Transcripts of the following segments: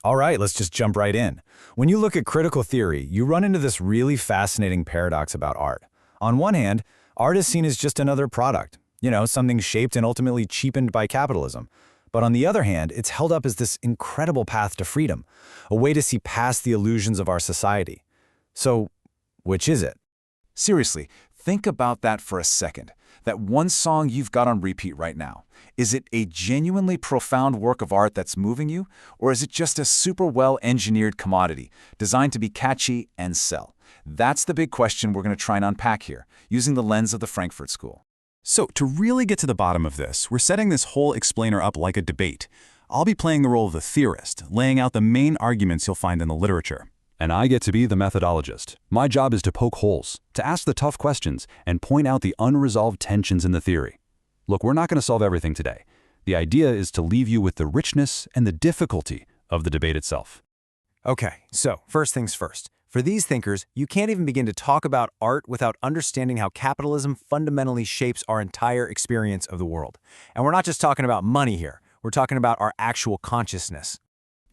All right, let's just jump right in. When you look at critical theory, you run into this really fascinating paradox about art. On one hand, art is seen as just another product, something shaped and ultimately cheapened by capitalism. But on the other hand, it's held up as this incredible path to freedom, a way to see past the illusions of our society. So, which is it? Seriously, think about that for a second. That one song you've got on repeat right now. Is it a genuinely profound work of art that's moving you? Or is it just a super well-engineered commodity, designed to be catchy and sell? That's the big question we're going to try and unpack here, using the lens of the Frankfurt School. So, to really get to the bottom of this, we're setting this whole explainer up like a debate. I'll be playing the role of the theorist, laying out the main arguments you'll find in the literature. And I get to be the methodologist. My job is to poke holes, to ask the tough questions, and point out the unresolved tensions in the theory. Look, we're not going to solve everything today. The idea is to leave you with the richness and the difficulty of the debate itself. Okay, so first things first. For these thinkers, you can't even begin to talk about art without understanding how capitalism fundamentally shapes our entire experience of the world. And we're not just talking about money here. We're talking about our actual consciousness.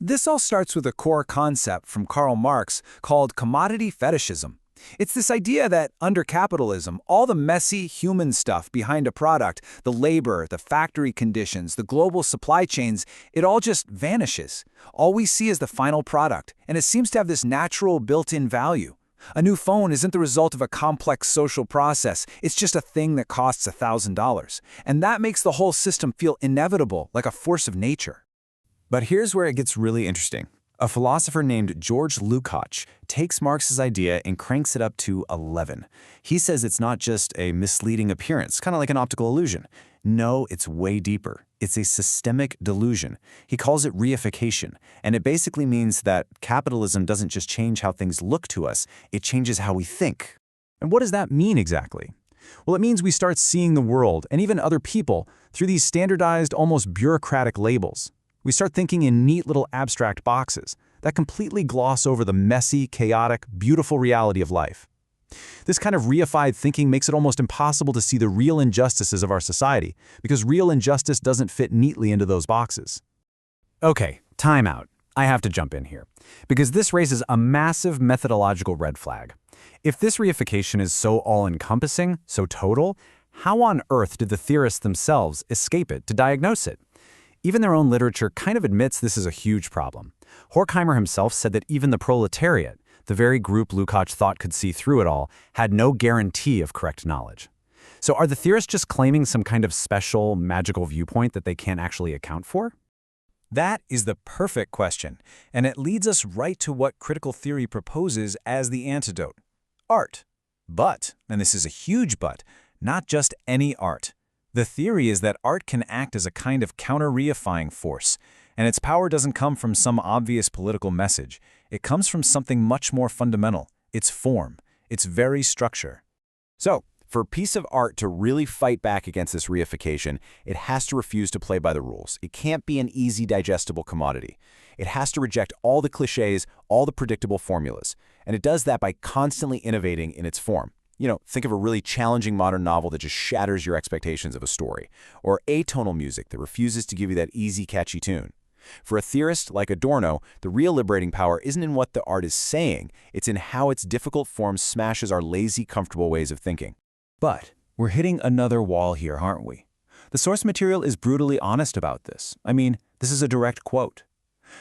This all starts with a core concept from Karl Marx called commodity fetishism. It's this idea that under capitalism, all the messy human stuff behind a product, the labor, the factory conditions, the global supply chains, it all just vanishes. All we see is the final product, and it seems to have this natural built-in value. A new phone isn't the result of a complex social process, it's just a thing that costs $1,000. And that makes the whole system feel inevitable, like a force of nature. But here's where it gets really interesting. A philosopher named George Lukács takes Marx's idea and cranks it up to 11. He says it's not just a misleading appearance, kind of like an optical illusion. No, it's way deeper. It's a systemic delusion. He calls it reification, and it basically means that capitalism doesn't just change how things look to us, it changes how we think. And what does that mean exactly? Well, it means we start seeing the world, and even other people, through these standardized, almost bureaucratic labels. We start thinking in neat little abstract boxes that completely gloss over the messy, chaotic, beautiful reality of life. This kind of reified thinking makes it almost impossible to see the real injustices of our society, because real injustice doesn't fit neatly into those boxes. Okay, time out. I have to jump in here, because this raises a massive methodological red flag. If this reification is so all-encompassing, so total, how on earth did the theorists themselves escape it to diagnose it? Even their own literature kind of admits this is a huge problem. Horkheimer himself said that even the proletariat, the very group Lukács thought could see through it all, had no guarantee of correct knowledge. So are the theorists just claiming some kind of special, magical viewpoint that they can't actually account for? That is the perfect question, and it leads us right to what critical theory proposes as the antidote: art. But, and this is a huge but, not just any art. The theory is that art can act as a kind of counter-reifying force, and its power doesn't come from some obvious political message. It comes from something much more fundamental: its form, its very structure. So, for a piece of art to really fight back against this reification, it has to refuse to play by the rules. It can't be an easy, digestible commodity. It has to reject all the cliches, all the predictable formulas, and it does that by constantly innovating in its form. Think of a really challenging modern novel that just shatters your expectations of a story, or atonal music that refuses to give you that easy, catchy tune. For a theorist like Adorno, the real liberating power isn't in what the art is saying, it's in how its difficult form smashes our lazy, comfortable ways of thinking. But we're hitting another wall here, aren't we? The source material is brutally honest about this. I mean, this is a direct quote.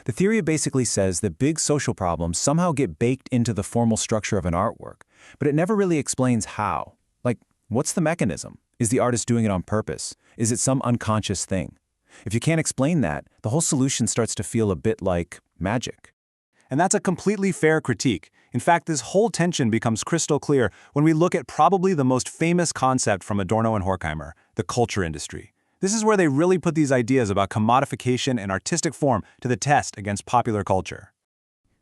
The theory basically says that big social problems somehow get baked into the formal structure of an artwork, but it never really explains how. Like, what's the mechanism? Is the artist doing it on purpose? Is it some unconscious thing? If you can't explain that, the whole solution starts to feel a bit like magic. And that's a completely fair critique. In fact, this whole tension becomes crystal clear when we look at probably the most famous concept from Adorno and Horkheimer, the culture industry. This is where they really put these ideas about commodification and artistic form to the test against popular culture.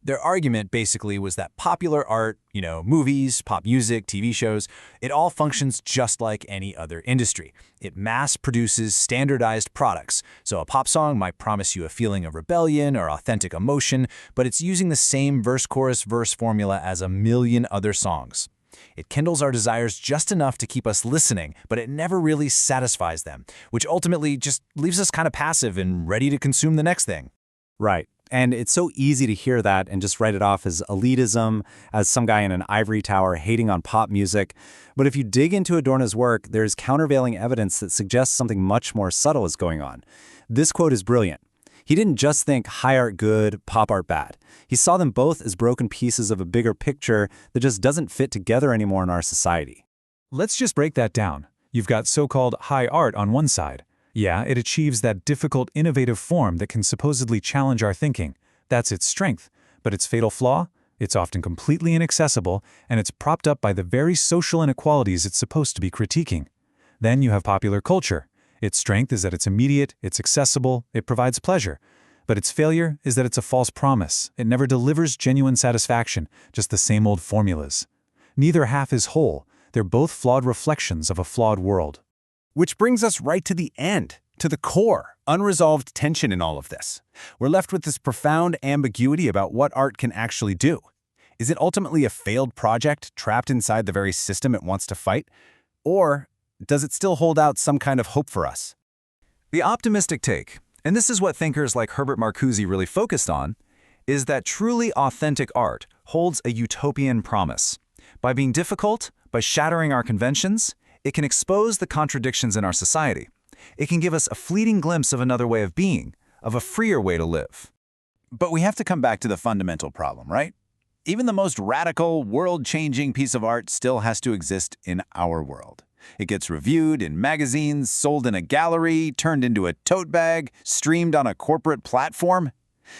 Their argument basically was that popular art, movies, pop music, TV shows, it all functions just like any other industry. It mass produces standardized products. So a pop song might promise you a feeling of rebellion or authentic emotion, but it's using the same verse-chorus-verse formula as a million other songs. It kindles our desires just enough to keep us listening, but it never really satisfies them, which ultimately just leaves us kind of passive and ready to consume the next thing. Right. And it's so easy to hear that and just write it off as elitism, as some guy in an ivory tower hating on pop music. But if you dig into Adorno's work, there's countervailing evidence that suggests something much more subtle is going on. This quote is brilliant. He didn't just think high art good, pop art bad. He saw them both as broken pieces of a bigger picture that just doesn't fit together anymore in our society. Let's just break that down. You've got so-called high art on one side. Yeah, it achieves that difficult, innovative form that can supposedly challenge our thinking. That's its strength. But its fatal flaw? It's often completely inaccessible, and it's propped up by the very social inequalities it's supposed to be critiquing. Then you have popular culture. Its strength is that it's immediate, it's accessible, it provides pleasure. But its failure is that it's a false promise. It never delivers genuine satisfaction, just the same old formulas. Neither half is whole. They're both flawed reflections of a flawed world. Which brings us right to the end, to the core, unresolved tension in all of this. We're left with this profound ambiguity about what art can actually do. Is it ultimately a failed project trapped inside the very system it wants to fight? Or does it still hold out some kind of hope for us? The optimistic take, and this is what thinkers like Herbert Marcuse really focused on, is that truly authentic art holds a utopian promise. By being difficult, by shattering our conventions, it can expose the contradictions in our society. It can give us a fleeting glimpse of another way of being, of a freer way to live. But we have to come back to the fundamental problem, right? Even the most radical, world-changing piece of art still has to exist in our world. It gets reviewed in magazines, sold in a gallery, turned into a tote bag, streamed on a corporate platform.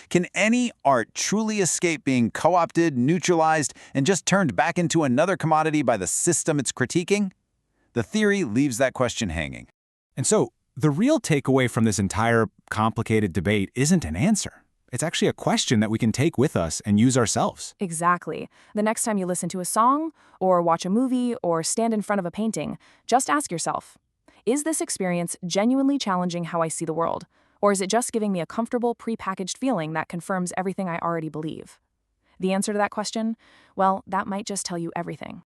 Can any art truly escape being co-opted, neutralized, and just turned back into another commodity by the system it's critiquing? The theory leaves that question hanging. And so, the real takeaway from this entire complicated debate isn't an answer. It's actually a question that we can take with us and use ourselves. Exactly. The next time you listen to a song, or watch a movie, or stand in front of a painting, just ask yourself, is this experience genuinely challenging how I see the world? Or is it just giving me a comfortable, prepackaged feeling that confirms everything I already believe? The answer to that question? Well, that might just tell you everything.